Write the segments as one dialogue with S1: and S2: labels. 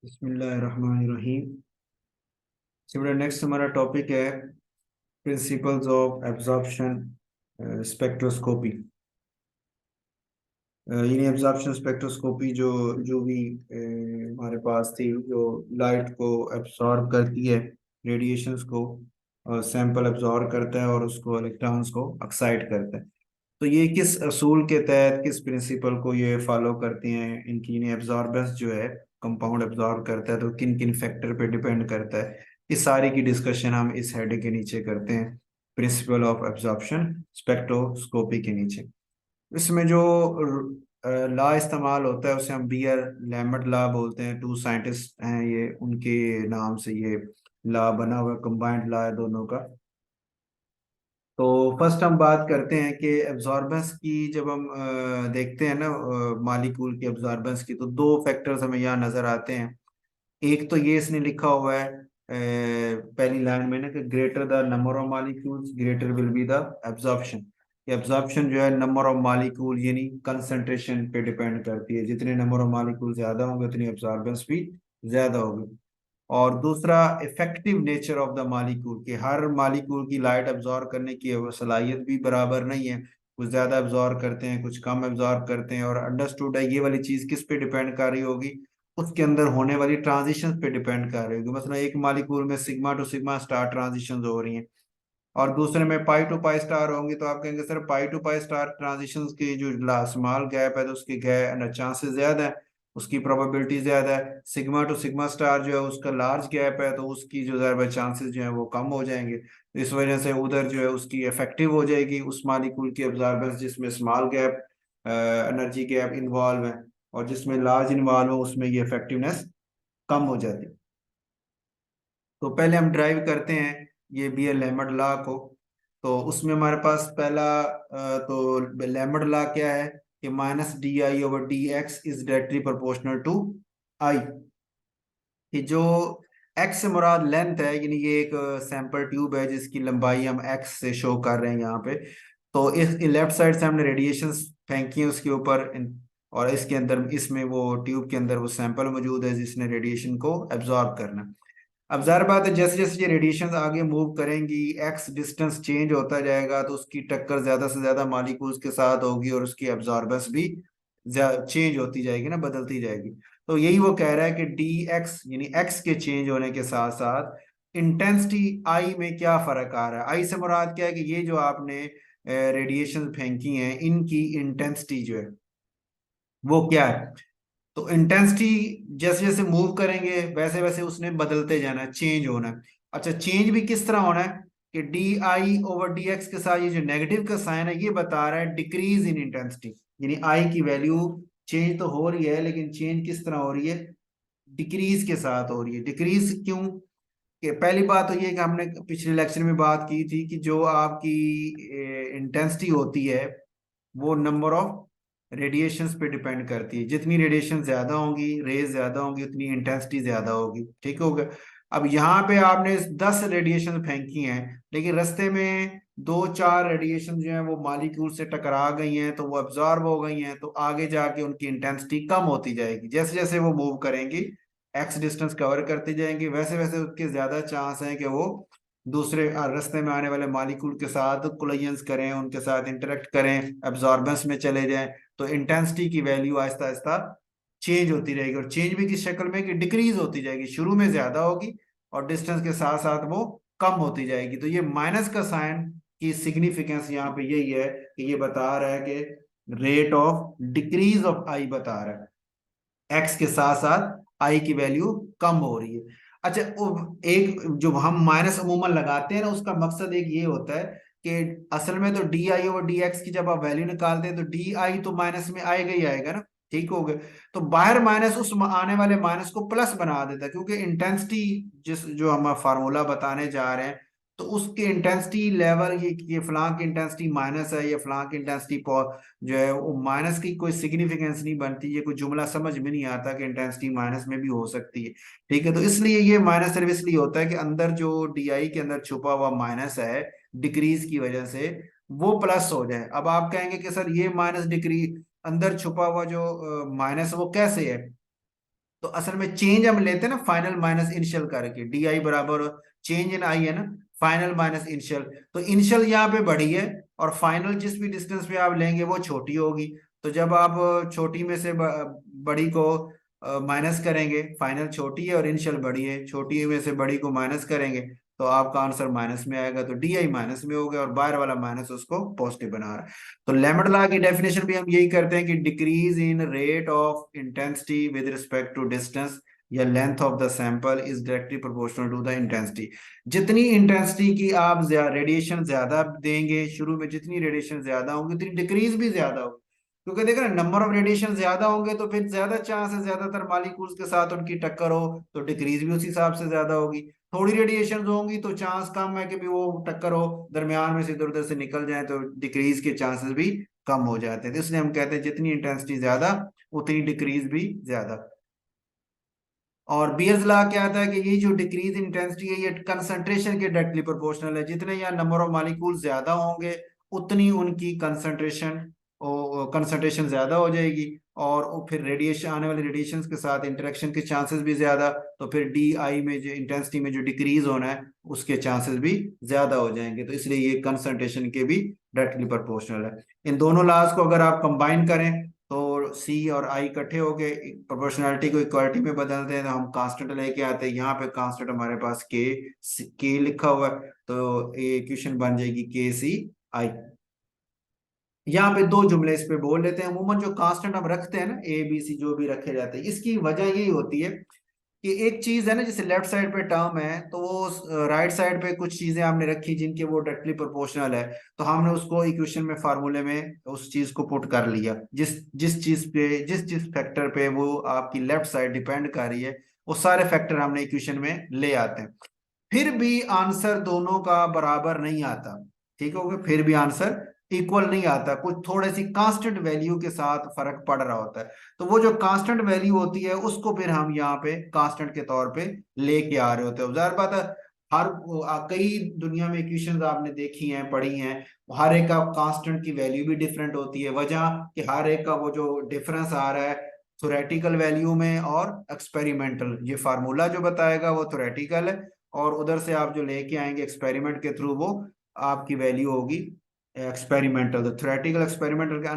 S1: बिस्मिल्लाहिर्रहमानिर्रहीम। सिमरा नेक्स्ट हमारा टॉपिक है प्रिंसिपल्स ऑफ एब्जॉर्प्शन स्पेक्ट्रोस्कोपी। यानी एब्जॉर्प्शन स्पेक्ट्रोस्कोपी जो जो भी हमारे पास थी, जो लाइट को एब्जॉर्ब करती है, रेडिएशंस को सैंपल एब्जॉर्ब करता है और उसको इलेक्ट्रॉन्स को एक्साइट करता है। तो ये किस असूल के तहत, किस प्रिंसिपल को ये फॉलो करती हैं, इनकी यानी एब्जॉर्बेंस जो है, कंपाउंड एब्जॉर्ब करता है तो किन किन फैक्टर पे डिपेंड करता है, इस सारी की डिस्कशन हम इस हेड के नीचे करते हैं, प्रिंसिपल ऑफ एब्जॉर्प्शन स्पेक्ट्रोस्कोपी के नीचे। इसमें जो लॉ इस्तेमाल होता है उसे हम बियर लैमर्ट लॉ बोलते हैं। टू साइंटिस्ट हैं ये, उनके नाम से ये लॉ बना हुआ, कंबाइंड लॉ है दोनों का। तो फर्स्ट हम बात करते हैं कि एब्जॉर्बेंस की। जब हम देखते हैं ना मालिक्यूल की एब्जॉर्बेंस की, तो दो फैक्टर्स हमें यहाँ नजर आते हैं। एक तो ये इसने लिखा हुआ है पहली लाइन में ना कि greater the number of molecules greater will be the absorption. Absorption जो है नंबर ऑफ मॉलिक्यूल यानी कंसंट्रेशन पे डिपेंड करती है। जितने नंबर ऑफ मॉलिक्यूल ज्यादा होंगे उतनी एब्जॉर्बेंस भी ज्यादा होगी। और दूसरा effective nature of the molecule, कि हर मालिक्यूल की लाइट एब्जॉर्ब करने की सलाहियत भी बराबर नहीं है। कुछ ज्यादा एब्जॉर्ब करते हैं, कुछ कम एब्जॉर्ब करते हैं। और अंडरस्टूड है ये वाली चीज किस पे डिपेंड कर रही होगी, उसके अंदर होने वाली ट्रांजिशन पे डिपेंड कर रही होगी। मतलब एक मालिक्यूल में sigma two sigma star transition हो रही हैं और दूसरे में पाई टू पाई स्टार होंगी, तो आप कहेंगे sir pi two pi star transition की जो स्मॉल गैप है तो उसकी चांसेस ज्यादा है, उसकी प्रोबेबिलिटी ज्यादा है। सिग्मा टू सिग्मा स्टार जो है उसका लार्ज गैप है तो उसकी जो है चांसेस जो है वो कम हो जाएंगे। तो इस वजह से उधर जो है उसकी इफेक्टिव हो जाएगी उस मालिक्यूल की एब्जॉर्बेंस जिसमें small gap energy gap involve है, और जिसमें लार्ज इन्वॉल्व हो उसमें ये इफेक्टिवनेस कम हो जाती है। तो पहले हम ड्राइव करते हैं ये बी ए लेमर्ड लॉ को। तो उसमें हमारे पास पहला तो लेमर्ड लॉ क्या है कि minus D I over D X is directly proportional to I. कि जो एक्स से मुराद लेंथ है, यानी ये एक सैंपल ट्यूब है जिसकी लंबाई हम एक्स से शो कर रहे हैं यहाँ पे। तो इस लेफ्ट साइड से हमने रेडिएशन फेंकी है उसके ऊपर और इसके अंदर, इसमें वो ट्यूब के अंदर वो सैंपल मौजूद है जिसने रेडिएशन को एब्जॉर्ब करना। अब जाहिर बात है जैसे जैसे ये रेडिएशन आगे मूव करेंगी, एक्स डिस्टेंस चेंज होता जाएगा तो उसकी टक्कर ज्यादा से ज्यादा मॉलिक्यूल्स के साथ होगी और उसकी एब्जॉर्बेंस भी चेंज होती जाएगी ना, बदलती जाएगी। तो यही वो कह रहा है कि डी एक्स यानी एक्स के चेंज होने के साथ साथ इंटेंसिटी आई में क्या फर्क आ रहा है। आई से मुराद क्या है कि ये जो आपने रेडिएशन फेंकी हैं इनकी इंटेंसिटी जो है वो क्या है। तो इंटेंसिटी जैसे जैसे मूव करेंगे वैसे वैसे उसने बदलते जाना है, चेंज होना है। अच्छा, चेंज भी किस तरह होना है कि D I over D x के साथ ये जो नेगेटिव का साइन है ये बता रहा है डिक्रीज इन इंटेंसिटी। यानी आई की वैल्यू चेंज तो हो रही है लेकिन चेंज किस तरह हो रही है, डिक्रीज के साथ हो रही है। डिक्रीज क्यों? कि पहली बात तो ये कि हमने पिछले लेक्चर में बात की थी कि जो आपकी इंटेंसिटी होती है वो नंबर ऑफ रेडिएशंस पे डिपेंड करती है। जितनी रेडिएशन ज्यादा होंगी, रेज ज्यादा होंगी, उतनी इंटेंसिटी ज्यादा होगी। ठीक हो गया। अब यहाँ पे आपने 10 रेडिएशन फेंकी हैं लेकिन रास्ते में दो चार रेडिएशन जो है वो मॉलिक्यूल से टकरा गई हैं तो वो एब्जॉर्ब हो गई हैं, तो आगे जाके उनकी इंटेंसिटी कम होती जाएगी। जैसे जैसे वो मूव करेंगी, एक्स डिस्टेंस कवर करते जाएंगे, वैसे वैसे उसके ज्यादा चांस है कि वो दूसरे रास्ते में आने वाले मॉलिक्यूल के साथ कोलिजन्स करें, उनके साथ इंटरेक्ट करें, एब्जॉर्बेंस में चले जाएं। तो इंटेंसिटी की वैल्यू आहिस्ता आहिस्ता चेंज होती रहेगी, और चेंज भी किस शक्ल में कि डिक्रीज होती जाएगी। शुरू में ज्यादा होगी और डिस्टेंस के साथ साथ वो कम होती जाएगी। तो ये माइनस का साइन की सिग्निफिकेंस यहाँ पे यही है कि ये बता रहा है कि रेट ऑफ डिक्रीज ऑफ आई बता रहा है, एक्स के साथ साथ आई की वैल्यू कम हो रही है। अच्छा, एक जो हम माइनस अमूमन लगाते हैं ना उसका मकसद एक ये होता है कि असल में तो डी आई और डी एक्स की जब आप वैल्यू निकालते हैं तो डी आई तो माइनस में आएगा ही आएगा ना। ठीक हो गया। तो बाहर माइनस उस आने वाले माइनस को प्लस बना देता है, क्योंकि इंटेंसिटी जिस जो हम फार्मूला बताने जा रहे हैं तो उसके इंटेंसिटी लेवल, ये फलां की इंटेंसिटी माइनस है, ये फलां की इंटेंसिटी जो है वो माइनस की कोई सिग्निफिकेंस नहीं बनती। ये कोई जुमला समझ में नहीं आता कि इंटेंसिटी माइनस में भी हो सकती है। ठीक है, तो इसलिए ये माइनस सिर्फ इसलिए होता है कि अंदर जो डी आई के अंदर छुपा हुआ माइनस है डिक्रीज की वजह से वो प्लस हो जाए। अब आप कहेंगे कि सर ये माइनस डिक्री अंदर छुपा हुआ जो माइनस वो कैसे है। तो असल में चेंज हम लेते हैं ना फाइनल माइनस इनिशियल करके, डी आई बराबर चेंज इन आई है ना, फाइनल माइनस इनिशियल। तो इनिशियल यहाँ पे बड़ी है और फाइनल जिस भी डिस्टेंस पे आप लेंगे वो छोटी होगी। तो जब आप छोटी में से बड़ी को माइनस करेंगे, फाइनल छोटी है और इनिशियल बड़ी है, छोटी में से बड़ी को माइनस करेंगे तो आपका आंसर माइनस में आएगा। तो डी आई माइनस में हो गया और बाहर वाला माइनस उसको पॉजिटिव बना रहा है। तो लेमड लॉ की डेफिनेशन भी हम यही करते हैं कि decrease in rate of intensity with respect to distance या length of the sample is directly proportional to the intensity. जितनी इंटेंसिटी की आप रेडिएशन ज्यादा देंगे, शुरू में जितनी रेडिएशन ज्यादा होंगी उतनी डिक्रीज भी ज्यादा होगी। क्योंकि देखो ना, नंबर ऑफ रेडिएशन ज्यादा होंगे तो फिर ज्यादा चांस है ज्यादातर मॉलिक्यूल्स के साथ उनकी टक्कर हो, तो डिक्रीज भी उस हिसाब से ज्यादा होगी। थोड़ी रेडिएशन होंगी तो चांस कम है कि भी वो टक्कर हो, दरमियान में से इधर उधर से निकल जाए, तो डिक्रीज के चांसेस भी कम हो जाते हैं। तो इसलिए हम कहते हैं जितनी इंटेंसिटी ज्यादा उतनी डिक्रीज भी ज्यादा। और बियर्स लॉ क्या आता है कि ये जो डिक्रीज इंटेंसिटी है ये कंसंट्रेशन के डायरेक्टली प्रोपोर्शनल है। जितने यहाँ नंबर ऑफ मॉलिक्यूल ज्यादा होंगे उतनी उनकी कंसंट्रेशन ज्यादा हो जाएगी, और वो फिर रेडिएशन, आने वाले रेडिएशन के साथ इंटरेक्शन के चांसेस भी ज्यादा। तो फिर डी आई में जो इंटेंसिटी में जो डिक्रीज होना है उसके चांसेस भी ज्यादा हो जाएंगे। तो इसलिए ये कंसंट्रेशन के भी डायरेक्टली प्रोपोर्शनल है। इन दोनों लॉज को अगर आप कंबाइन करें तो सी और आई इकट्ठे हो गए, प्रोपोर्शनैलिटी को इक्वालिटी में बदलते हैं तो हम कांस्टेंट लेके आते हैं। यहाँ पे कांस्टेंट हमारे पास के लिखा हुआ है, तो ये इक्वेशन बन जाएगी के सी आई। यहाँ पे दो जुमले इस पे बोल लेते हैं। अमूमन जो कांस्टेंट हम रखते हैं ना, ए बी सी जो भी रखे जाते हैं, इसकी वजह यही होती है कि एक चीज है ना, जैसे लेफ्ट साइड पे टर्म है तो वो राइट साइड पे कुछ चीजें हमने रखी जिनके वो डायरेक्टली प्रोपोर्शनल है, तो हमने उसको इक्वेशन में फार्मूले में उस चीज को पुट कर लिया। जिस जिस चीज पे जिस जिस फैक्टर पे वो आपकी लेफ्ट साइड डिपेंड कर रही है वो सारे फैक्टर हमने इक्वेशन में ले आते हैं। फिर भी आंसर दोनों का बराबर नहीं आता, ठीक हो गया, फिर भी आंसर इक्वल नहीं आता, कुछ थोड़े सी कांस्टेंट वैल्यू के साथ फर्क पड़ रहा होता है। तो वो जो कांस्टेंट वैल्यू होती है उसको फिर हम यहाँ पे कांस्टेंट के तौर पे लेके आ रहे होते हैं। जाहिर बात है, हर कई दुनिया में इक्वेशंस आपने देखी हैं, पढ़ी हैं, हर एक का कांस्टेंट की वैल्यू भी डिफरेंट होती है। वजह कि हर एक का वो जो डिफरेंस आ रहा है थ्योरेटिकल वैल्यू में और एक्सपेरिमेंटल, ये फार्मूला जो बताएगा वो थ्योरेटिकल है, और उधर से आप जो लेके आएंगे एक्सपेरिमेंट के थ्रू वो आपकी वैल्यू होगी एक्सपेरिमेंटल। तो थ्योरेटिकल एक्सपेरिमेंटल के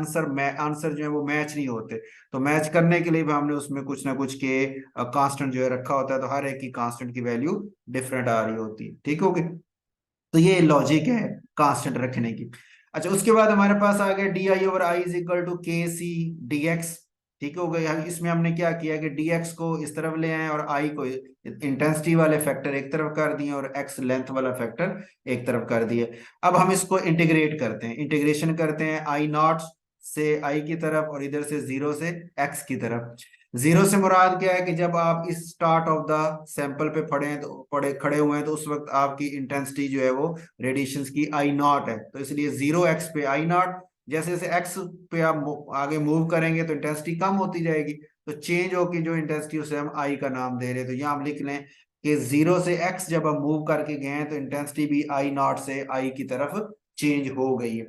S1: आंसर जो है वो मैच नहीं होते। तो मैच करने के लिए भी हमने उसमें कुछ ना कुछ के कांस्टेंट जो है रखा होता है, तो हर एक की कांस्टेंट की वैल्यू डिफरेंट आ रही होती है, ठीक होगी। तो ये लॉजिक है कांस्टेंट रखने की। अच्छा, उसके बाद हमारे पास आ गया D I over I is equal to K C D x. ठीक हो गया। इसमें हमने क्या किया कि डी एक्स को इस तरफ ले आए और आई को इंटेंसिटी वाले फैक्टर एक तरफ कर दिए और एक्स लेंथ वाला फैक्टर एक तरफ कर दिए। अब हम इसको इंटीग्रेट करते हैं, इंटीग्रेशन करते हैं आई नॉट से आई की तरफ और इधर से जीरो से एक्स की तरफ। जीरो से मुराद क्या है कि जब आप इस स्टार्ट ऑफ द सैंपल पे पड़े खड़े हुए हैं तो उस वक्त आपकी इंटेंसिटी जो है वो रेडिएशन की आई नॉट है, तो इसलिए जीरो एक्स पे आई नॉट। जैसे जैसे एक्स पे आप आगे मूव करेंगे तो इंटेंसिटी कम होती जाएगी, तो चेंज होगी जो इंटेंसिटी उसे हम आई का नाम दे रहे हैं। तो यहाँ हम लिख लें कि जीरो से एक्स जब हम मूव करके गए हैं तो इंटेंसिटी भी आई नॉट से आई की तरफ चेंज हो गई है।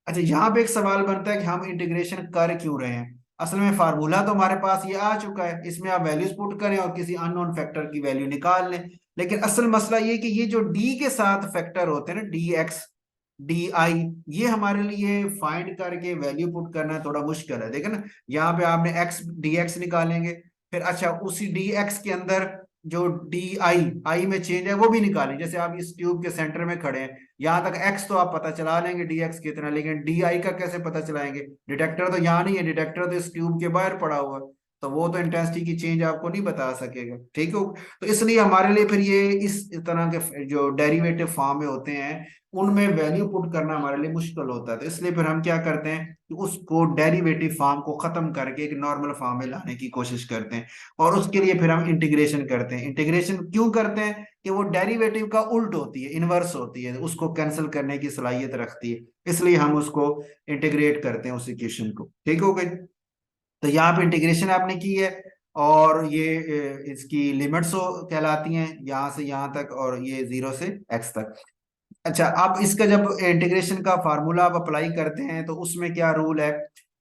S1: अच्छा, यहाँ पे एक सवाल बनता है कि हम इंटीग्रेशन कर क्यों रहे हैं। असल में फार्मूला तो हमारे पास ये आ चुका है, इसमें आप वैल्यूज पुट करें और किसी अननोन फैक्टर की वैल्यू निकाल लें। लेकिन असल मसला ये कि ये जो डी के साथ फैक्टर होते हैं ना, डी एक्स डी आई, ये हमारे लिए फाइंड करके वैल्यू पुट करना थोड़ा मुश्किल है। देखो ना, यहाँ पे आपने एक्स डी एक्स निकालेंगे, फिर अच्छा उसी डी एक्स के अंदर जो डी आई में चेंज है वो भी निकालें। जैसे आप इस ट्यूब के सेंटर में खड़े हैं, यहाँ तक एक्स तो आप पता चला लेंगे डी एक्स कितना, लेकिन डी आई का कैसे पता चलाएंगे? डिटेक्टर तो यहाँ नहीं है, डिटेक्टर तो इस ट्यूब के बाहर पड़ा हुआ है, तो वो तो इंटेंसिटी की चेंज आपको नहीं बता सकेगा, ठीक हो। तो इसलिए हमारे लिए फिर ये इस तरह के जो डेरिवेटिव फॉर्म में होते हैं उनमें वैल्यू पुट करना हमारे लिए मुश्किल होता है। तो इसलिए फिर हम क्या करते हैं कि उसको डेरिवेटिव फॉर्म को खत्म करके एक नॉर्मल फॉर्म में लाने की कोशिश करते हैं, और उसके लिए फिर हम इंटीग्रेशन करते हैं। इंटीग्रेशन क्यों करते हैं कि वो डेरिवेटिव का उल्ट होती है, इनवर्स होती है, उसको कैंसिल करने की सलाहियत रखती है, इसलिए हम उसको इंटीग्रेट करते हैं उस इक्वेशन को, ठीक हो गई। तो यहाँ पे इंटीग्रेशन आपने की है, और ये इसकी लिमिट्स कहलाती हैं यहाँ से यहाँ तक, और ये जीरो से एक्स तक। अच्छा, अब इसका जब इंटीग्रेशन का फार्मूला आप अप्लाई करते हैं तो उसमें क्या रूल है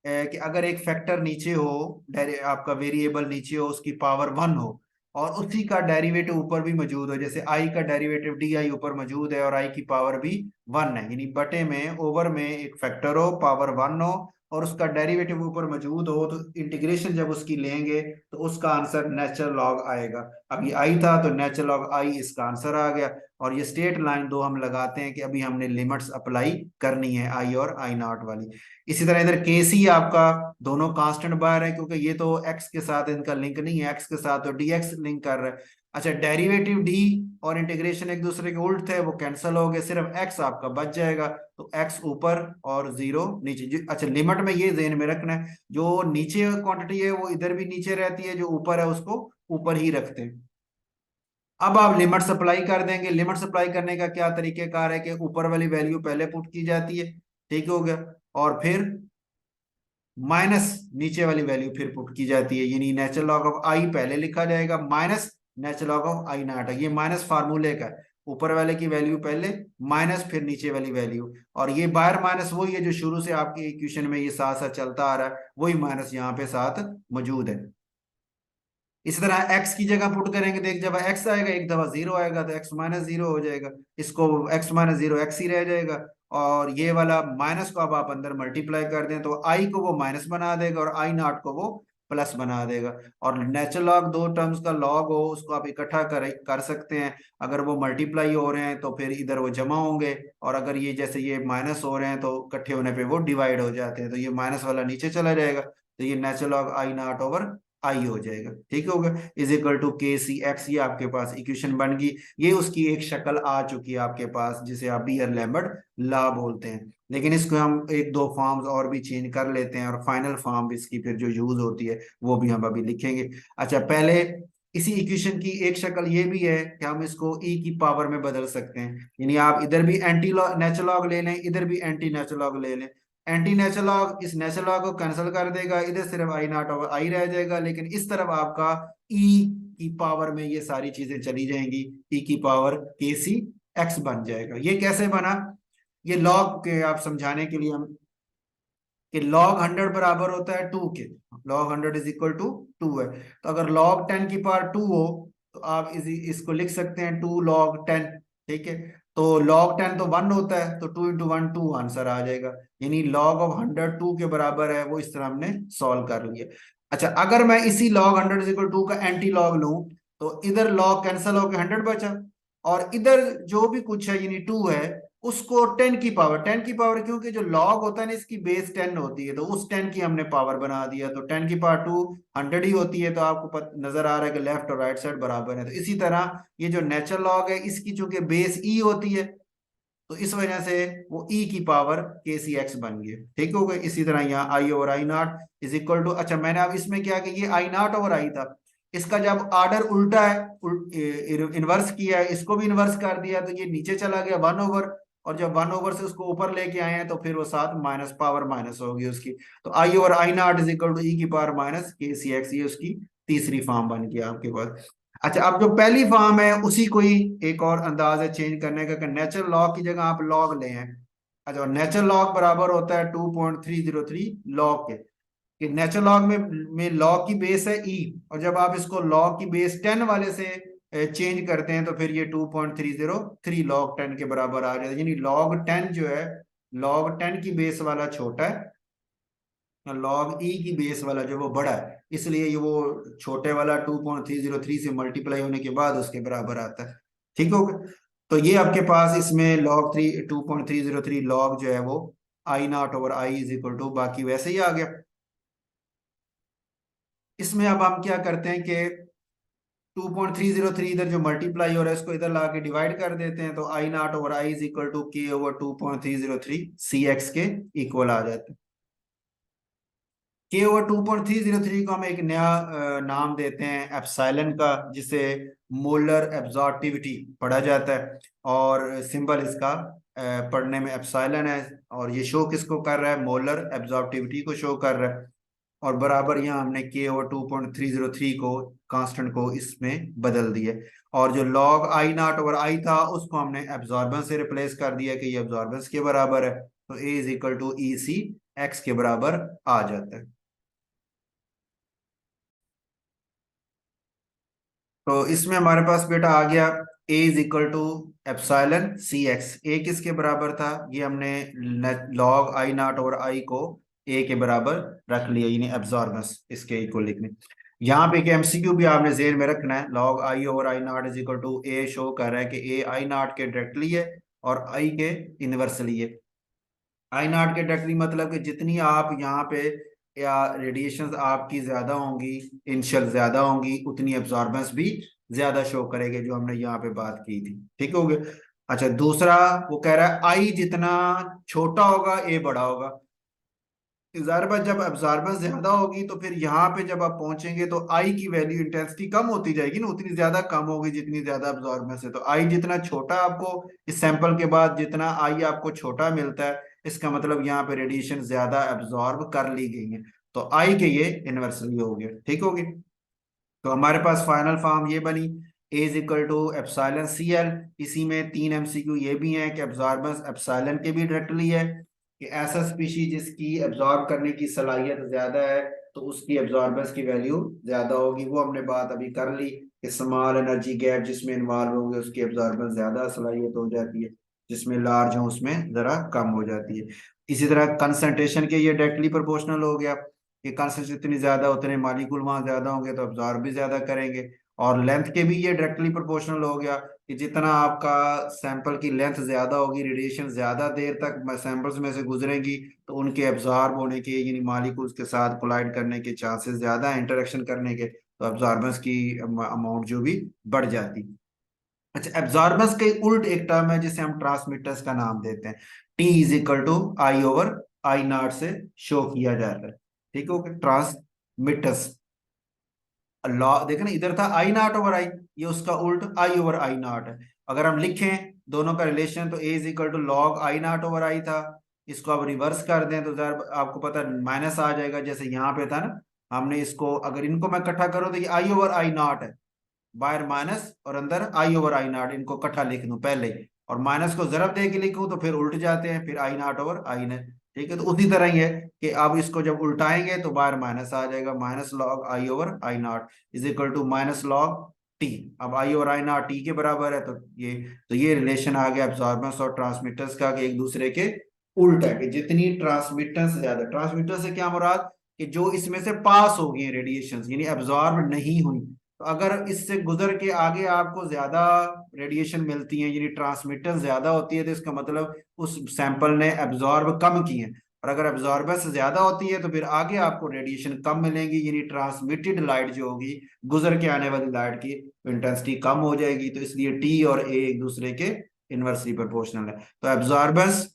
S1: कि अगर एक फैक्टर नीचे हो, आपका वेरिएबल नीचे हो, उसकी पावर 1 हो, और उसी का डेरिवेटिव ऊपर भी मौजूद हो, जैसे आई का डेरिवेटिव डी आई ऊपर मौजूद है और आई की पावर भी 1 है, यानी बटे में ओवर में एक फैक्टर हो, पावर 1 हो और उसका डेरिवेटिव ऊपर मौजूद हो, तो इंटीग्रेशन जब उसकी लेंगे तो उसका आंसर नेचुरल लॉग आएगा। अभी आई था तो नेचुरल लॉग आई इसका आंसर आ गया। और ये स्ट्रेट लाइन दो हम लगाते हैं कि अभी हमने लिमिट्स अप्लाई करनी है आई और आई नॉट वाली। इसी तरह इधर के सी आपका दोनों कांस्टेंट बाहर है, क्योंकि ये तो एक्स के साथ इनका लिंक नहीं है, एक्स के साथ तो डी एक्स लिंक कर रहा है। अच्छा, डेरिवेटिव डी और इंटीग्रेशन एक दूसरे के उल्ट थे, वो कैंसिल हो गए, सिर्फ एक्स आपका बच जाएगा। तो एक्स ऊपर और जीरो नीचे। अच्छा, लिमिट में ये ध्यान में रखना है, जो नीचे क्वांटिटी है वो इधर भी नीचे रहती है, जो ऊपर है उसको ऊपर ही रखते हैं। अब आप लिमिट सप्लाई कर देंगे। लिमिट सप्लाई करने का क्या तरीकेकार है कि ऊपर वाली वैल्यू पहले पुट की जाती है, ठीक हो गया, और फिर माइनस नीचे वाली वैल्यू फिर पुट की जाती है, यानी नेचुरल लॉग ऑफ आई पहले लिखा जाएगा minus natural log of I not है। ये माइनस फार्मूले का है, ऊपर वाले की वैल्यू पहले माइनस फिर नीचे वाली वैल्यू। और ये बाहर माइनस वही है जो शुरू से आपके इक्वेशन में ये साथ साथ चलता आ रहा है, वही माइनस यहाँ पे साथ मौजूद है। इसी तरह एक्स की जगह पुट करेंगे, देख जब एक्स आएगा एक दफा जीरो आएगा तो एक्स माइनस जीरो हो जाएगा, इसको एक्स माइनस जीरो एक्स ही रह जाएगा। और ये वाला माइनस को अब आप अंदर मल्टीप्लाई कर दें तो आई को वो माइनस बना देगा और आई नॉट को वो प्लस बना देगा। और नेचुरल लॉग दो टर्म्स का लॉग हो उसको आप इकट्ठा कर सकते हैं, अगर वो मल्टीप्लाई हो रहे हैं तो फिर इधर वो जमा होंगे, और अगर ये जैसे ये माइनस हो रहे हैं तो इकट्ठे होने पे वो डिवाइड हो जाते हैं, तो ये माइनस वाला नीचे चला जाएगा, तो ये natural log I naught over आई हो जाएगा, ठीक होगा, is equal to K C x. ये आपके पास इक्वेशन बन गई। ये उसकी एक शक्ल आ चुकी है आपके पास, जिसे आप बियर लैम्बर्ट लॉ बोलते हैं। लेकिन इसको हम एक दो फॉर्म्स और भी चेंज कर लेते हैं, और फाइनल फॉर्म इसकी फिर जो यूज होती है वो भी हम अभी लिखेंगे। अच्छा, पहले इसी इक्वेशन की एक शक्ल ये भी है कि हम इसको e की पावर में बदल सकते हैं, यानी आप इधर भी एंटी नेचुरल लॉग ले लें, इधर भी एंटी नेचुरल लॉग ले लें। एंटी नेचुरल लॉग इस नेचुरल लॉग को कैंसिल कर देगा, इधर सिर्फ आई नॉट ओवर आई रह जाएगा, लेकिन इस तरफ आपका e की पावर में ये सारी चीजें चली जाएंगी, e की पावर के सी एक्स बन जाएगा। ये कैसे बना, ये लॉग के आप समझाने के लिए हम, कि लॉग 100 बराबर होता है 2 के, लॉग 100 इज इक्वल टू 2 है, तो अगर लॉग 10 की पावर 2 हो तो आप इसको लिख सकते हैं 2 लॉग 10, ठीक है। तो लॉग 10 तो 1 होता है, तो 2 इंटू 1 2 आंसर आ जाएगा, यानी लॉग ऑफ 100 2 के बराबर है, वो इस तरह हमने सॉल्व कर लिया। अच्छा, अगर मैं इसी लॉग 100 इज इक्वल 2 का एंटी लॉग लूं तो इधर लॉग कैंसिल होकर 100 बचा, और इधर जो भी कुछ है यानी 2 है उसको 10 की पावर, क्योंकि जो लॉग होता है ना इसकी बेस 10 होती है, तो उस 10 की हमने पावर बना दिया, तो 10 की पावर 2 100 ही होती है, तो आपको नजर आ रहा है कि लेफ्ट और राइट साइड बराबर है। तो इसी तरह ये जो नेचुरल लॉग है इसकी चूंकि बेस ई होती है, तो इस वजह से वो ई की पावर के सी एक्स बन गई, ठीक हो गए। इसी तरह यहाँ I over I not is equal to, अच्छा मैंने अब इसमें क्या कि ये आई नॉट ओवर आई था, इसका जब ऑर्डर उल्टा है, इनवर्स किया है, इसको भी इनवर्स कर दिया, तो ये नीचे चला गया 1 ओवर, और जब 1 ओवर से उसको ऊपर लेके आए हैं तो फिर वो साथ माइनस पावर माइनस होगी उसकी, तो I over I not is equal to E की पावर माइनस के सी एक्स, ये उसकी तीसरी फॉर्म बन गया आपके पास। अच्छा, अब जो पहली फॉर्म है उसी को ही एक और अंदाज है चेंज करने का, कि नेचुरल लॉग की जगह आप लॉग ले हैं। अच्छा, नेचुरल लॉग बराबर होता है 2.303 लॉग के, कि नेचुरल लॉग में लॉग की बेस है ई, और जब आप इसको लॉग की बेस 10 वाले से चेंज करते हैं तो फिर ये 2.303 लॉग 10 के बराबर आ जाता है, यानी लॉग 10 जो है, लॉग 10 की बेस वाला छोटा है, लॉग ई की बेस वाला जो वो बड़ा है, इसलिए ये वो छोटे वाला 2.303 से मल्टीप्लाई होने के बाद उसके बराबर आता है, ठीक हो गया। तो ये आपके पास इसमें लॉग 2.303 लॉग जो है वो I naught over I is equal to, बाकी वैसे ही आ गया। इसमें अब हम क्या करते हैं कि 2.303 इधर जो मल्टीप्लाई हो रहा है इसको इधर ला के डिवाइड कर देते हैं, तो I naught over I is equal to K over 2.303 C X के इक्वल आ जाते हैं। के ओवर 2.303 को हम एक नया नाम देते हैं एप्सिलॉन का, जिसे मोलर एब्जॉर्टिविटी पढ़ा जाता है, और सिंबल इसका पढ़ने में एप्सिलॉन है, और ये शो किसको कर रहा है, मोलर एब्जॉर्टिविटी को शो कर रहा है। और बराबर यहाँ हमने के ओवर 2.303 को कांस्टेंट को इसमें बदल दिया, और जो log I naught over I था उसको हमने एब्जॉर्बेंस से रिप्लेस कर दिया कि ये एब्जॉर्बेंस के बराबर है, तो A is equal to E C x के बराबर आ जाता है। तो इसमें हमारे पास बेटा आ गया a is equal to epsilon C X. A किसके बराबर था, ये हमने लॉग आई नॉट और आई को a के बराबर रख लिया, यानी एब्जॉर्बेंस इसके इक्वल लिखने। यहाँ पे एक एमसीक्यू भी आपने जेर में रखना है, log I over I not is equal to A show कर रहा है कि ए आई नॉट के डायरेक्टली है और आई के इनवर्सली है। आई नॉट के डायरेक्टली मतलब कि जितनी आप यहाँ पे या रेडिएशंस आपकी ज्यादा होंगी, इनिशियल ज्यादा होंगी, उतनी एब्जॉर्बेंस भी ज्यादा शो करेगी, जो हमने यहाँ पे बात की थी। ठीक हो गया। अच्छा दूसरा, वो कह रहा है आई जितना छोटा होगा ए बड़ा होगा। जाहिर बात जब एब्जॉर्बेंस ज्यादा होगी तो फिर यहाँ पे जब आप पहुंचेंगे तो आई की वैल्यू इंटेंसिटी कम होती जाएगी ना, उतनी ज्यादा कम होगी जितनी ज्यादा एब्जॉर्बेंस है। तो आई जितना छोटा आपको इस सैंपल के बाद जितना आई आपको छोटा मिलता है, इसका मतलब यहाँ पे रेडिएशन ज्यादा एब्जॉर्ब कर ली गई है, तो आई के ये इनवर्सली हो गया। ठीक हो गया। तो हमारे पास फाइनल फॉर्म ये बनी, A is equal to epsilon C L. इसी में तीन एमसीक्यू ये भी हैं कि एब्जॉर्बेंस एप्सिलॉन के भी डायरेक्टली है, कि ऐसा स्पीशीज जिसकी एब्जॉर्ब करने की सलाहियत ज्यादा है तो उसकी एब्जॉर्बेंस की वैल्यू ज्यादा होगी। वो हमने बात अभी कर ली कि स्मॉल एनर्जी गैप जिसमें इन्वॉल्व होंगे उसकी एब्जॉर्बेंस ज्यादा सलाहियत हो जाती है, जिसमें लार्ज हो उसमें जरा कम हो जाती है। इसी तरह कंसंट्रेशन के ये डायरेक्टली प्रोपोर्शनल हो गया, कि कंसंट्रेशन जितनी ज्यादा उतने मालिक्यूल वहां ज्यादा होंगे तो एब्जॉर्ब भी ज्यादा करेंगे। और लेंथ के भी ये डायरेक्टली प्रोपोर्शनल हो गया, कि जितना आपका सैंपल की लेंथ ज्यादा होगी, रेडिएशन ज्यादा देर तक सैंपल्स में से गुजरेंगी, तो उनके एब्जॉर्ब होने के यानी मॉलिक्यूल्स के साथ कोलाइड करने के चांसेस ज्यादा हैं, इंटरेक्शन करने के, तो एब्जॉर्बेंस की अमाउंट जो भी बढ़ जाती। अच्छा एब्जॉर्बेंस के उल्ट एक टर्म है जिसे हम ट्रांसमिटर्स का नाम देते हैं, T is equal to I over I not से शो किया जाता है। ठीक है, ट्रांसमिटर्स लॉ देखे ना, इधर था आई नॉट ओवर आई, ये उसका उल्ट आई ओवर आई नॉट है। अगर हम लिखें दोनों का रिलेशन तो A is equal to log I naught over I था, इसको अब रिवर्स कर दें तो जरा आपको पता है माइनस आ जाएगा, जैसे यहाँ पे था ना, हमने इसको अगर इनको मैं इकट्ठा करूँ तो ये आई ओवर आई नॉट है, बाहर माइनस और अंदर आई ओवर आई नॉट, इनको इकट्ठा लिख दूं पहले ही, और माइनस को जरब दे के लिखूं तो फिर उल्ट जाते हैं, फिर आई नॉट ओवर आई ने। ठीक है, तो उसी तरह ही है कि अब इसको जब उल्टाएंगे तो बाहर माइनस आ जाएगा, minus log I over I not is equal to minus log T. अब आई और आई नॉट टी के बराबर है, तो ये रिलेशन आ गया एब्जॉर्बेंस और ट्रांसमिटर्स का, कि एक दूसरे के उल्ट है, कि जितनी ट्रांसमिटेंस ज्यादा, ट्रांसमिटर से क्या मुराद, कि जो इसमें से पास हो गई रेडिएशन यानी एब्जॉर्ब नहीं हुई, तो अगर इससे गुजर के आगे आपको ज्यादा रेडिएशन मिलती है यानी ट्रांसमिटेंस ज्यादा होती है, तो इसका मतलब उस सैंपल ने एब्जॉर्ब कम की है। और अगर एब्जॉर्बेंस ज्यादा होती है तो फिर आगे आपको रेडिएशन कम मिलेंगी, यानी ट्रांसमिटेड लाइट जो होगी, गुजर के आने वाली लाइट की इंटेंसिटी कम हो जाएगी। तो इसलिए टी और ए एक दूसरे के इनवर्सली प्रोपोर्शनल है। तो एब्जॉर्बेंस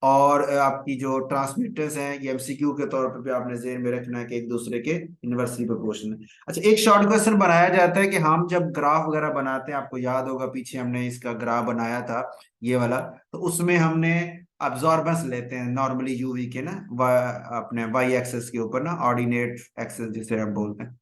S1: और आपकी जो ट्रांसमिटर्स हैं ये एमसीक्यू के तौर पे भी आपने ज़हन में रखना है कि एक दूसरे के इनवर्सली प्रोपोर्शनल है। अच्छा एक शॉर्ट क्वेश्चन बनाया जाता है कि हम जब ग्राफ वगैरह बनाते हैं, आपको याद होगा पीछे हमने इसका ग्राफ बनाया था ये वाला, तो उसमें हमने अब्जॉर्बेंस लेते हैं नॉर्मली यूवी के ना, अपने वाई एक्सेस के ऊपर ना, ऑर्डिनेट एक्सेस जिसे हम बोलते हैं,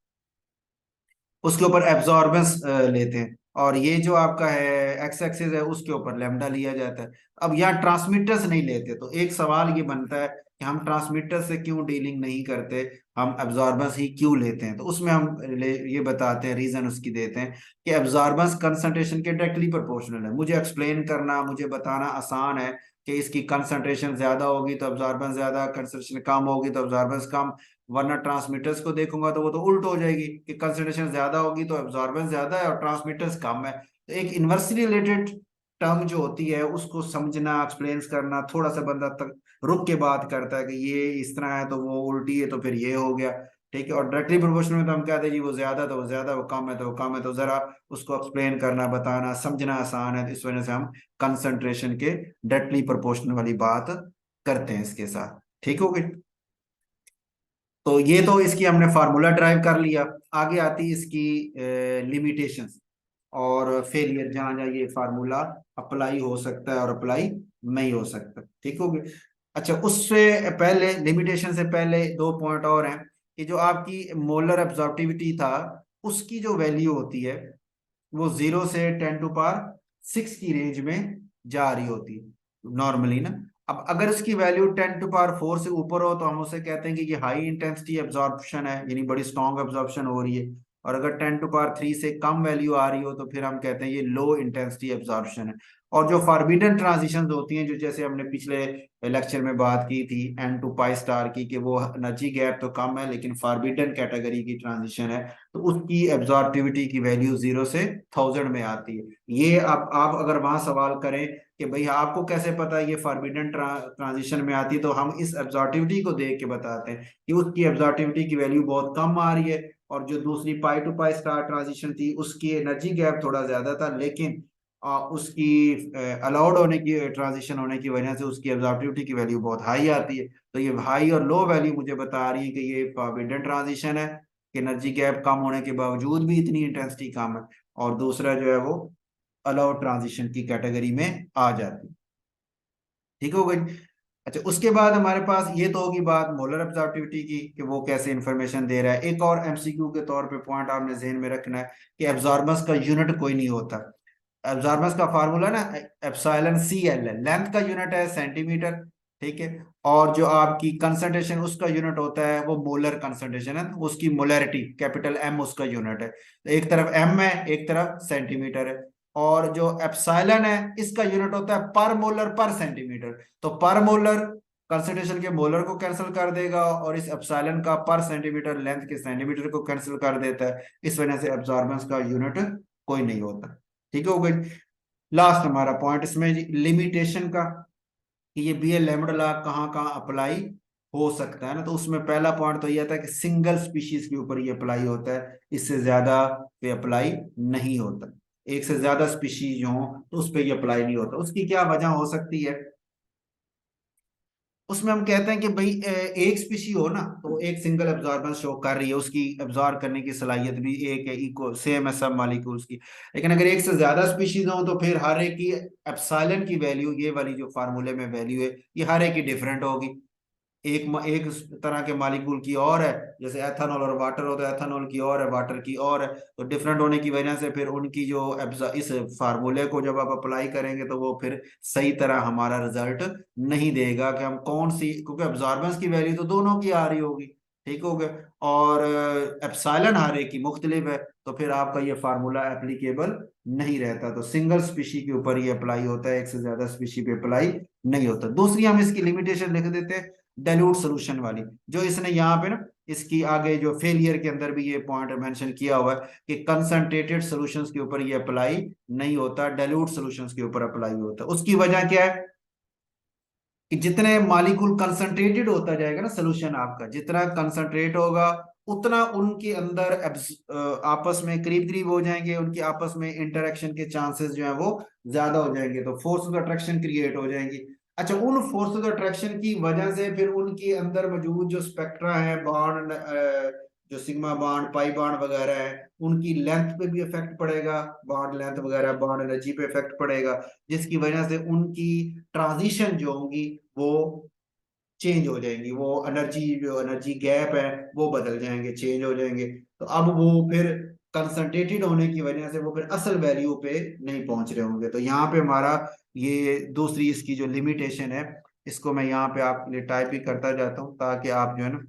S1: उसके ऊपर एब्जॉर्बेंस लेते हैं, और ये जो आपका है एक्स एक्सिस है उसके ऊपर लेमडा लिया जाता है। अब यहाँ ट्रांसमिटर्स नहीं लेते, तो एक सवाल ये बनता है कि हम ट्रांसमिटर से क्यों डीलिंग नहीं करते, हम एब्जॉर्बेंस ही क्यों लेते हैं। तो उसमें हम ये बताते हैं, रीजन उसकी देते हैं कि एब्जॉर्बेंस कंसंट्रेशन के डायरेक्टली प्रोपोर्शनल है। मुझे एक्सप्लेन करना, मुझे बताना आसान है कि इसकी कंसंट्रेशन ज्यादा होगी तो एब्जॉर्बेंस ज्यादा, कंसंट्रेशन कम होगी तो एब्जॉर्बेंस कम। वरना ट्रांसमीटर्स को देखूंगा तो वो तो उल्ट हो जाएगी, कि कंसंट्रेशन ज्यादा होगी तो एब्जॉर्बेंस ज्यादा है और ट्रांसमीटर्स कम है। तो एक इनवर्सली रिलेटेड टर्म जो होती है उसको समझना, एक्सप्लेन करना, थोड़ा सा बंदा तक रुक के बात करता है कि ये इस तरह है तो वो उल्टी है तो फिर ये हो गया। ठीक है, और डायरेक्टली प्रोपोर्शनल में तो हम कहते हैं जी वो ज्यादा तो वो ज्यादा, वो कम है तो वो कम है, तो जरा उसको एक्सप्लेन करना, बताना, समझना आसान है, तो इस वजह से हम कंसंट्रेशन के डायरेक्टली प्रोपोर्शनल वाली बात करते हैं इसके साथ। ठीक हो गई। तो ये तो इसकी हमने फार्मूला ड्राइव कर लिया। आगे आती इसकी लिमिटेशंस और फेलियर, जहां जहां ये फार्मूला अप्लाई हो सकता है और अप्लाई नहीं हो सकता। ठीक हो गया। अच्छा उससे पहले, लिमिटेशन से पहले दो पॉइंट और हैं, कि जो आपकी मोलर एब्जॉर्प्टिविटी था उसकी जो वैल्यू होती है वो 0 से 10 टू पावर 6 की रेंज में जा रही होती है नॉर्मली ना। अब अगर उसकी वैल्यू 10⁴ से ऊपर हो तो हम उसे कहते हैं कि ये हाई इंटेंसिटी एब्जॉर्प्शन है, यानी बड़ी स्ट्रॉन्ग एब्जॉर्प्शन हो रही है। और अगर 10⁻³ से कम वैल्यू आ रही हो तो फिर हम कहते हैं ये लो इंटेंसिटी एब्जॉर्प्शन है। और जो फॉरबिडन ट्रांजिशंस होती हैं, जो जैसे हमने पिछले लेक्चर में बात की थी N to π* की, कि वो एनर्जी गैप तो कम है लेकिन फॉरबिडन कैटेगरी की ट्रांजिशन है, तो उसकी एब्जॉर्प्टिविटी की वैल्यू 0 से 1000 में आती है। ये आप अगर वहां सवाल करें कि भाई आपको कैसे पता है ये फॉरबिडन ट्रांजिशन में आती है, तो हम इस एब्जॉर्टिविटी को देख के बताते हैं कि उसकी एब्जॉर्टिविटी की वैल्यू बहुत कम आ रही है। और जो दूसरी π2π स्टार ट्रांजिशन थी उसकी एनर्जी गैप थोड़ा ज्यादा था, लेकिन उसकी अलाउड होने की ट्रांजिशन होने की वजह से उसकी एब्जॉर्टिविटी की वैल्यू बहुत हाई आती है। तो ये हाई और लो वैल्यू मुझे बता रही है कि ये फॉरबिडन ट्रांजिशन है, कि एनर्जी गैप कम होने के बावजूद भी इतनी इंटेंसिटी कम है। और दूसरा जो है वो अलाउड ट्रांजिशन की कैटेगरी में आ जाती है। ठीक हो गई। अच्छा, उसके बाद हमारे पास ये तो होगी बात मोलर एब्जॉर्प्टिविटी की, कि वो कैसे इंफॉर्मेशन दे रहा है। एक और एमसीक्यू के तौर पे पॉइंट आपने जहन में रखना है कि एब्जॉर्बेंस का यूनिट कोई नहीं होता। एब्जॉर्बेंस का फार्मूला ना एप्सिलॉन सी एल है, लेंथ का यूनिट है सेंटीमीटर, ठीक है। और जो आपकी कंसंट्रेशन उसका यूनिट होता है वो मोलर कंसंट्रेशन है, तो उसकी मोलरिटी कैपिटल एम उसका यूनिट है। तो एक तरफ एम है, एक तरफ सेंटीमीटर है। और जो एप्सिलॉन है इसका यूनिट होता है पर मोलर पर सेंटीमीटर। तो पर मोलर कंसंट्रेशन के मोलर को कैंसिल कर देगा, और इस एप्सिलॉन का पर सेंटीमीटर लेंथ के सेंटीमीटर को कैंसिल कर देता है। इस वजह से एब्जॉर्बेंस का यूनिट कोई नहीं होता। ठीक हो गई। लास्ट हमारा पॉइंट इसमें लिमिटेशन का, कि ये बी एल लैम्बडा लॉ कहाँ कहाँ अप्लाई हो सकता है ना। तो उसमें पहला पॉइंट तो ये था कि सिंगल स्पीशीज के ऊपर ये अप्लाई होता है, इससे ज्यादा पे अप्लाई नहीं होता। एक से ज्यादा स्पीशीज हो तो उस पर ये अप्लाई नहीं होता। उसकी क्या वजह हो सकती है, उसमें हम कहते हैं कि भाई एक स्पीशी हो ना तो एक सिंगल एब्जॉर्बेंस शो कर रही है, उसकी एब्जॉर्ब करने की सलाहियत भी एक है, इको सेम है सब मालिक्यूल्स की। लेकिन अगर एक से ज्यादा स्पीशीज हो तो फिर हर एक की एप्सिलॉन की वैल्यू, ये वाली जो फार्मूले में वैल्यू है, ये हर एक की डिफरेंट होगी। एक तरह के मालिक्यूल की और है, जैसे एथेनॉल और वाटर होता है, एथेनॉल की और है, वाटर की और है। तो डिफरेंट होने की वजह से फिर उनकी जो इस फार्मूले को जब आप अप्लाई करेंगे तो वो फिर सही तरह हमारा रिजल्ट नहीं देगा कि हम कौन सी, क्योंकि एब्जॉर्बेंस की वैल्यू तो दोनों की आ रही होगी। ठीक हो गया। और एप्सिलॉन हर एक की मुख्तलिफ है, तो फिर आपका ये फार्मूला एप्लीकेबल नहीं रहता। तो सिंगल स्पीशी के ऊपर ये अप्लाई होता है, एक से ज्यादा स्पीशी पे अप्लाई नहीं होता। दूसरी हम इसकी लिमिटेशन लिख देते हैं डाइल्यूट सोल्यूशन वाली, जो इसने यहाँ पे ना इसकी आगे जो फेलियर के अंदर भी ये पॉइंट मेंशन किया हुआ है कि कंसंट्रेटेड सॉल्यूशंस के ऊपर ये अप्लाई नहीं होता, डाइल्यूट सॉल्यूशंस के ऊपर अप्लाई होता है। उसकी वजह क्या है कि जितने मॉलिक्यूल कंसंट्रेटेड होता जाएगा ना सोल्यूशन आपका, जितना कंसंट्रेट होगा उतना उनके अंदर आपस में करीब करीब हो जाएंगे, उनकी आपस में इंटरेक्शन के चांसेस जो है वो ज्यादा हो जाएंगे, तो फोर्स ऑफ अट्रैक्शन क्रिएट हो जाएंगी। अच्छा, उन फोर्स ऑफ अट्रैक्शन की वजह से फिर उनके अंदर मौजूद जो स्पेक्ट्रा है बॉन्ड, जो सिग्मा बॉन्ड पाई बॉन्ड वगैरह है, उनकी लेंथ पे भी इफेक्ट पड़ेगा, बॉन्ड लेंथ वगैरह बॉन्ड एनर्जी पे इफेक्ट पड़ेगा, जिसकी वजह से उनकी ट्रांजिशन जो होंगी वो चेंज हो जाएंगी, वो एनर्जी जो एनर्जी गैप है वो बदल जाएंगे, चेंज हो जाएंगे। तो अब वो फिर कंसंट्रेटेड होने की वजह से वो फिर असल वैल्यू पे नहीं पहुंच रहे होंगे। तो यहाँ पे हमारा ये दूसरी इसकी जो लिमिटेशन है, इसको मैं यहाँ पे आपके लिए टाइप ही करता जाता हूँ ताकि आप जो है ना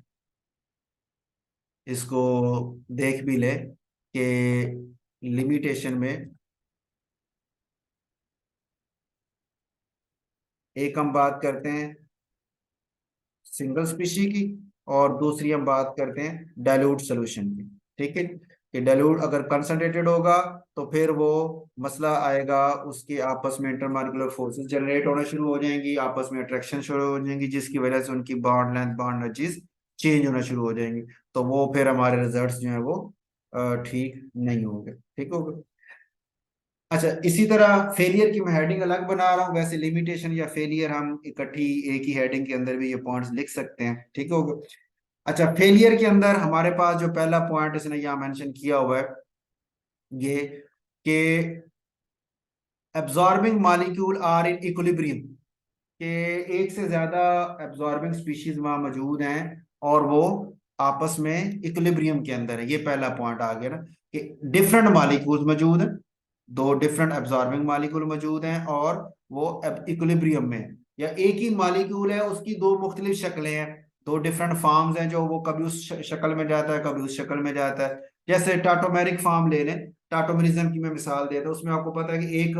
S1: इसको देख भी ले कि लिमिटेशन में एक हम बात करते हैं सिंगल स्पीशी की, और दूसरी हम बात करते हैं डाइल्यूट सोल्यूशन की। ठीक है, कि डाइल्यूट अगर कंसंट्रेटेड होगा तो फिर वो मसला आएगा, उसके आपस में इंटरमॉलिक्यूलर फोर्सेस जनरेट होना शुरू हो जाएंगी, आपस में अट्रैक्शन शुरू हो जाएंगी, जिसकी वजह से उनकी bond length bond energies change होना शुरू हो जाएंगी। तो वो फिर हमारे रिजल्ट्स जो है वो ठीक नहीं होंगे। ठीक होगा। अच्छा, इसी तरह फेलियर की मैं हेडिंग अलग बना रहा हूँ, वैसे लिमिटेशन या फेलियर हम इकट्ठी एक ही हेडिंग के अंदर भी ये पॉइंट्स लिख सकते हैं। ठीक होगा। अच्छा, फेलियर के अंदर हमारे पास जो पहला पॉइंट इसने यहाँ मेंशन किया हुआ है ये, कि absorbing molecule are in equilibrium, कि एक से ज्यादा एब्जॉर्बिंग स्पीशीज वहां मौजूद हैं और वो आपस में इक्विलिब्रियम के अंदर है। ये पहला पॉइंट आ गया ना, कि डिफरेंट मॉलिक्यूल्स मौजूद हैं, दो डिफरेंट एब्जॉर्बिंग मॉलिक्यूल मौजूद हैं और वो इक्विलिब्रियम में है। या एक ही मालिक्यूल है उसकी दो मुख्तलिफ शक्लें हैं, दो डिफरेंट फॉर्म्स हैं, जो वो कभी उस शक्ल में जाता है कभी उस शक्ल में जाता है। जैसे टाटोमेरिक फॉर्म ले लें, टाटोमेरिज्म की मैं मिसाल देता हूँ, उसमें आपको पता है कि एक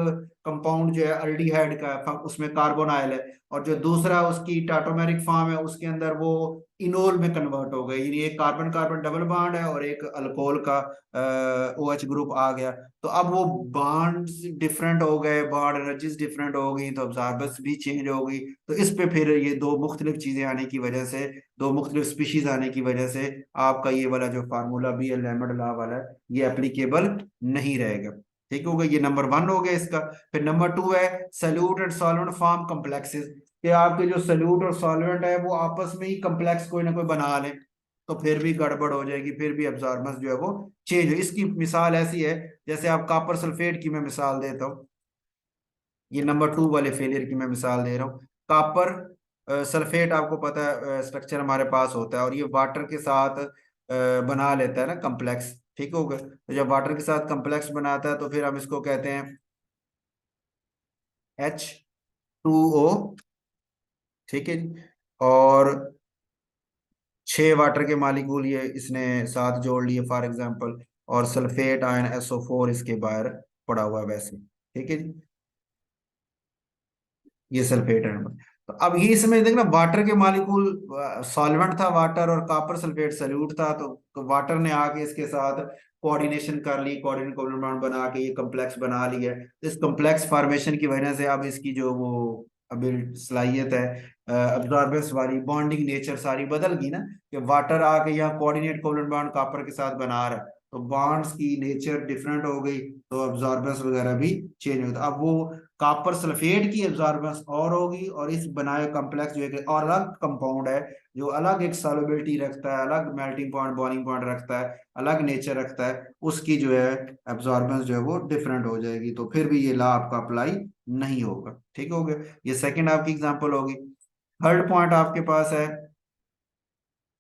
S1: कंपाउंड जो है अल्डिहाइड का है, उसमें कार्बोनाइल है, और जो दूसरा उसकी टाटोमेरिक फॉर्म है उसके अंदर वो इनोल में कन्वर्ट हो गई, यानी एक कार्बन कार्बन डबल बॉन्ड है और एक अल्कोहल का OH ग्रुप आ गया। तो अब वो बॉन्ड्स डिफरेंट हो गए, बॉन्ड एनर्जीज डिफरेंट हो गई, तो अब्जॉर्बेंस भी चेंज हो गई। तो इस पे फिर ये दो मुख्तलिफ चीजें आने की वजह से, दो मुख्तलिफ स्पीशीज आने की वजह से आपका ये वाला जो फार्मूला भी है लेमड लॉ वाला है, ये एप्लीकेबल नहीं रहेगा। ठीक हो गया, ये नंबर वन हो गया इसका। फिर नंबर टू है solute and solvent form complexes, कि आपके जो सल्यूट और सॉल्वेंट है वो आपस में ही कम्प्लेक्स कोई ना कोई बना लें, तो फिर भी गड़बड़ हो जाएगी, फिर भी अब्जॉर्बेंस जो है वो चेंज हो। इसकी मिसाल ऐसी है, जैसे आप कॉपर सल्फेट की मैं मिसाल देता हूँ, ये नंबर टू वाले फेलियर की मैं मिसाल दे रहा हूँ। कॉपर सल्फेट आपको पता है स्ट्रक्चर हमारे पास होता है, और ये वाटर के साथ बना लेता है ना कम्प्लेक्स। ठीक होगा, तो जब वाटर के साथ कम्प्लेक्स बनाता है तो फिर हम इसको कहते हैं H2O। ठीक है जी। और 6 वाटर के मालिकूल ये इसने साथ जोड़ लिए फॉर एग्जांपल, और सल्फेट आयन SO4 इसके बाहर पड़ा हुआ है वैसे। ठीक है जी, ये सल्फेट है। तो अब ये इसमें देखना, वाटर के मालिकूल सॉल्वेंट था वाटर, और कॉपर सल्फेट सल्यूट था, तो वाटर ने आके इसके साथ कोऑर्डिनेशन कर ली, कोऑर्डिनेट कोवलेंट बॉन्ड बना के ये कम्प्लेक्स बना लिया है। तो इस कम्प्लेक्स फॉर्मेशन की वजह से अब इसकी जो वो अभी सलाहियत है अब्जॉर्बेंस वाली, बॉन्डिंग नेचर सारी बदल गई ना, कि वाटर आके यहाँ कोऑर्डिनेट कोवलेंट बॉन्ड कॉपर के साथ बना रहा है, तो बॉन्ड्स की नेचर डिफरेंट हो गई, तो अब्जॉर्बेंस वगैरह भी चेंज होता। अब वो कॉपर सल्फेट की एब्जॉर्बेंस और होगी, और इस बनाए कॉम्प्लेक्स जो है और अलग कंपाउंड है, जो अलग एक सॉल्युबिलिटी रखता है, अलग मेल्टिंग पॉइंट बॉइलिंग पॉइंट रखता है, अलग नेचर रखता है, उसकी जो है एब्जॉर्बेंस जो है वो डिफरेंट हो जाएगी, तो फिर भी ये लॉ आपका अप्लाई नहीं होगा। ठीक हो गया, ये सेकंड आपकी एग्जांपल होगी। थर्ड पॉइंट आपके पास है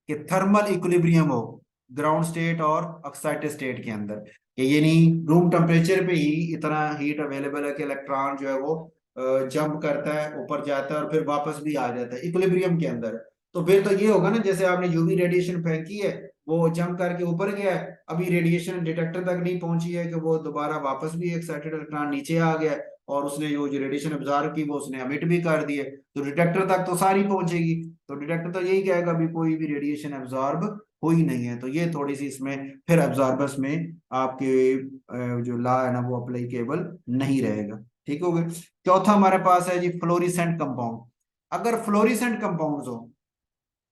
S1: कि थर्मल इक्विलिब्रियम हो ग्राउंड स्टेट और ऑक्साइड स्टेट के अंदर, कि यानी रूम टेम्परेचर पे ही इतना हीट अवेलेबल है कि इलेक्ट्रॉन जो है वो जंप करता है, ऊपर जाता है और फिर वापस भी आ जाता है इक्विलिब्रियम के अंदर। तो फिर तो ये होगा ना, जैसे आपने यूवी रेडिएशन फेंकी है, वो जंप करके ऊपर गया है, अभी रेडिएशन डिटेक्टर तक नहीं पहुंची है कि वो दोबारा वापस भी एक्साइटेड इलेक्ट्रॉन नीचे आ गया है, और उसने जो रेडिएशन ऑब्जर्व की वो उसने एमिट भी कर दी है, तो डिटेक्टर तक तो सारी पहुंचेगी। तो डिटेक्टर तो यही कहेगा अभी कोई भी रेडिएशन एब्जॉर्ब हुई नहीं है, तो ये थोड़ी सी इसमें फिर एब्जॉर्बर्स में आपके जो लॉ है ना वो अप्लीकेबल नहीं रहेगा। ठीक हो गया। चौथा हमारे पास है जी फ्लोरिसेंट कंपाउंड। अगर फ्लोरिसेंट कंपाउंड्स हो,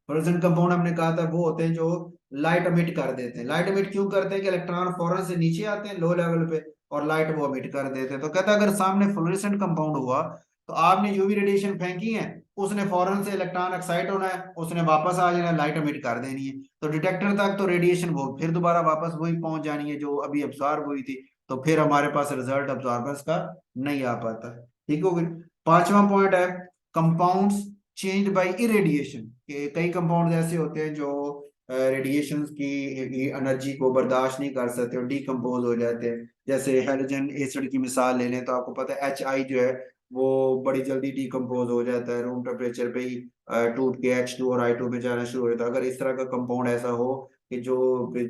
S1: फ्लोरेसेंट कंपाउंड हमने कहा था वो होते हैं जो लाइट अमिट कर देते हैं। लाइट अमिट क्यों करते हैं? कि इलेक्ट्रॉन फौरन से नीचे आते हैं लो लेवल पे, और लाइट वो अमिट कर देते हैं। तो कहता है अगर सामने फ्लोरेसेंट कंपाउंड हुआ, तो आपने यूवी रेडिएशन फेंकी है, उसने फौरन से इलेक्ट्रॉन एक्साइट होना है, उसने वापस आ जाना है, लाइट अमिट कर देनी है, तो डिटेक्टर तक तो रेडिएशन वो फिर दोबारा वापस वही पहुंच जानी है जो अभी अब्सॉर्ब हुई थी, तो फिर हमारे पास रिजल्ट अब्सॉर्बेंस का नहीं आ पाता। ठीक हो गई। पांचवा पॉइंट है कंपाउंड्स चेंज बाय इरेडिएशन, कि कई कंपाउंड ऐसे होते हैं जो रेडिएशन की एनर्जी को बर्दाश्त नहीं कर सकते और डीकम्पोज हो जाते हैं। जैसे हाइड्रोजन एसिड की मिसाल ले लें, तो आपको पता है HI जो है वो बड़ी जल्दी डीकम्पोज हो जाता है, रूम टेम्परेचर पे ही टूट के H2 और I2 में जाना शुरू हो जाता है। अगर इस तरह का कंपाउंड ऐसा हो कि जो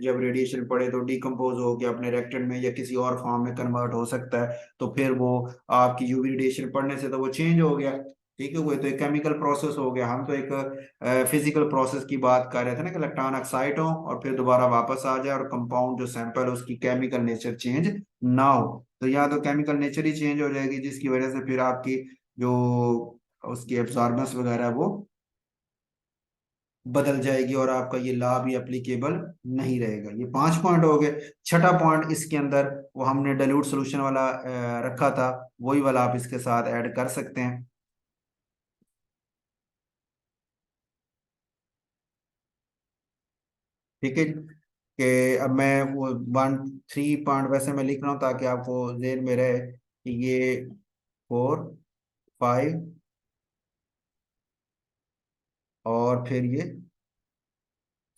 S1: जब रेडिएशन पड़े तो डीकम्पोज हो के अपने रिएक्टेंट में या किसी और फॉर्म में कन्वर्ट हो सकता है, तो फिर वो आपकी यूवी रेडिएशन पड़ने से तो वो चेंज हो गया। ठीक है, वो तो एक केमिकल प्रोसेस हो गया, हम तो एक फिजिकल प्रोसेस की बात कर रहे थे ना, कि इलेक्ट्रॉन एक्साइट हो और फिर दोबारा वापस आ जाए, और कंपाउंड जो सैंपल है उसकी केमिकल नेचर चेंज ना हो। तो यहाँ तो केमिकल नेचर ही चेंज हो जाएगी, जिसकी वजह से फिर आपकी जो उसकी एब्जॉर्बेंस वगैरह है वो बदल जाएगी, और आपका ये लॉ भी एप्लीकेबल नहीं रहेगा। ये 5 पॉइंट हो गए। छठा पॉइंट इसके अंदर वो हमने डाइल्यूट सोल्यूशन वाला रखा था, वही वाला आप इसके साथ ऐड कर सकते हैं। ठीक है, कि अब मैं वो 1 3 पॉइंट वैसे मैं लिख रहा हूँ ताकि आपको जेहन में रहे कि ये 4 5 और फिर ये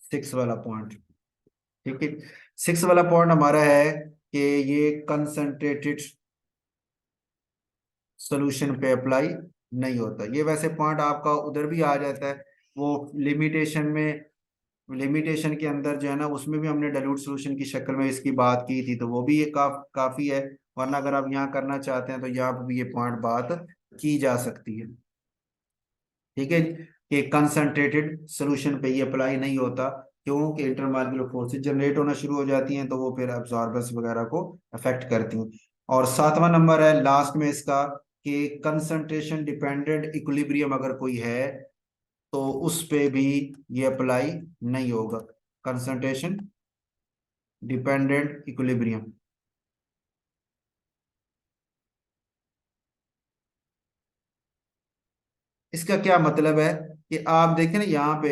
S1: 6 वाला पॉइंट। ठीक है, 6 वाला पॉइंट हमारा है कि ये कंसंट्रेटेड सोल्यूशन पे अप्लाई नहीं होता। ये वैसे पॉइंट आपका उधर भी आ जाता है, वो लिमिटेशन में, लिमिटेशन के अंदर जो है ना, उसमें भी हमने डाइल्यूट सॉल्यूशन की शक्ल में इसकी बात की थी, तो वो भी ये काफी है। वरना अगर आप यहाँ करना चाहते हैं तो यहाँ पे भी ये पॉइंट बात की जा सकती है। ठीक है जी, कि कंसंट्रेटेड सोल्यूशन पे ये अप्लाई नहीं होता, क्योंकि इंटरमॉलिक्यूलर फोर्सेज जनरेट होना शुरू हो जाती हैं, तो वो फिर अब्जॉर्बर्स वगैरह को अफेक्ट करती हैं। और सातवां नंबर है लास्ट में इसका, कि कंसंट्रेशन डिपेंडेंट इक्विलिब्रियम अगर कोई है तो उस पे भी ये अप्लाई नहीं होगा, कंसंट्रेशन डिपेंडेंट इक्विलिब्रियम। इसका क्या मतलब है कि आप देखें ना यहाँ पे,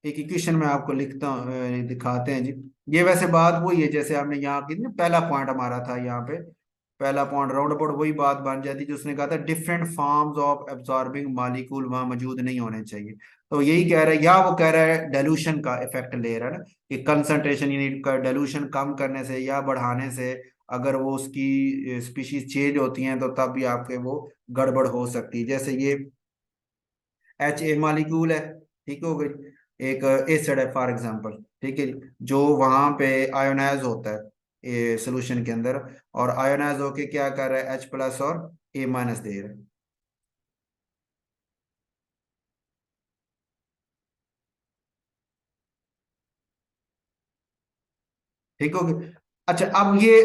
S1: एक इक्वेशन में आपको लिखता हूँ, दिखाते हैं जी। ये वैसे बात वही है जैसे आपने यहाँ की ना, पहला पॉइंट हमारा था यहाँ पे, पहला पॉइंट राउंड अबाउट वही बात बन जाती जो उसने कहा था, different forms of absorbing molecule वहां मौजूद नहीं होने चाहिए। तो यही कह रहा है, या वो कह रहा है डाइल्यूशन का इफेक्ट ले रहा है ना, कि कंसंट्रेशन यूनिट का डाइल्यूशन कम करने से या बढ़ाने से अगर वो उसकी स्पीशीज चेंज होती हैं तो तब भी आपके वो गड़बड़ हो सकती है। जैसे ये एच ए मालिक्यूल है, ठीक हो गई, एक एसिड है फॉर एग्जांपल, ठीक है, जो वहां पे आयोनाइज होता है ये सोल्यूशन के अंदर, और आयोनाइज होके क्या कर रहा है, एच प्लस और ए माइनस दे रहा है। ठीक हो गया। अच्छा अब ये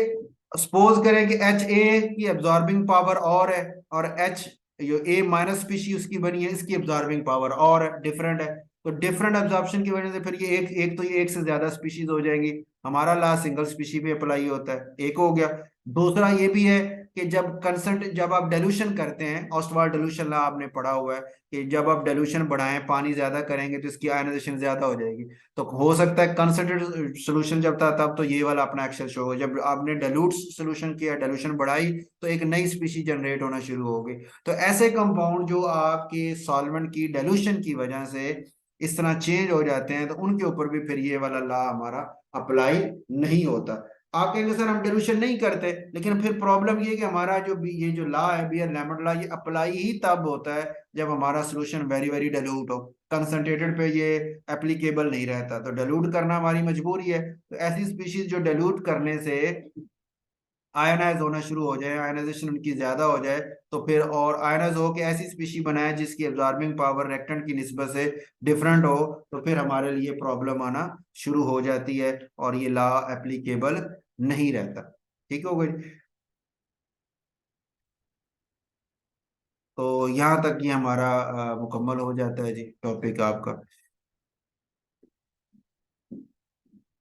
S1: सपोज करें कि एच ए की एब्जॉर्बिंग पावर और है, और एच जो ए माइनस स्पीशी उसकी बनी है इसकी एब्जॉर्बिंग पावर और डिफरेंट है। तो डिफरेंट एब्जॉर्प्शन की वजह से फिर ये एक एक तो ये एक से ज्यादा स्पीशीज हो जाएंगी। हमारा ला सिंगल स्पीशी पे अप्लाई होता है, एक हो गया। दूसरा ये भी है कि जब आप डाइल्यूशन करते हैं, ऑस्टवाल्ड डाइल्यूशन ला आपने पढ़ा हुआ है, कि जब आप डाइल्यूशन बढ़ाएं, पानी ज्यादा करेंगे तो इसकी आयनाइजेशन ज्यादा हो जाएगी। तो हो सकता है कंसंट्रेटेड सोल्यूशन जब था तब तो ये वाला अपना एक्शन शो हो, जब आपने डाइल्यूट सोल्यूशन किया, डाइल्यूशन बढ़ाई, तो एक नई स्पीशी जनरेट होना शुरू हो गई। तो ऐसे कंपाउंड जो आपके सॉल्वेंट की डाइल्यूशन की वजह से इस तरह चेंज हो जाते हैं, तो उनके ऊपर भी फिर ये वाला लॉ हमारा अप्लाई नहीं होता। आप कहेंगे सर हम डाइल्यूशन नहीं करते, लेकिन फिर प्रॉब्लम ये है कि हमारा ये जो लॉ है, बियर लेमन लॉ, ये अप्लाई ही तब होता है जब हमारा सोल्यूशन वेरी वेरी डाइल्यूट हो। कंसंट्रेटेड पे ये एप्लीकेबल नहीं रहता, तो डाइल्यूट करना हमारी मजबूरी है। तो ऐसी स्पीशीज जो डाइल्यूट करने से आयनाइज होना शुरू हो जाए, आयनाइजेशन उनकी ज्यादा हो जाए, तो फिर और आयनाइज हो के ऐसी स्पीशी बनाए जिसकी एब्जॉर्बिंग पावर रेक्टेंट की निस्बत से डिफरेंट हो, तो फिर हमारे लिए प्रॉब्लम आना शुरू हो जाती है और ये लॉ एप्लीकेबल नहीं रहता। ठीक हो गई। तो यहाँ तक ये हमारा मुकम्मल हो जाता है जी टॉपिक आपका।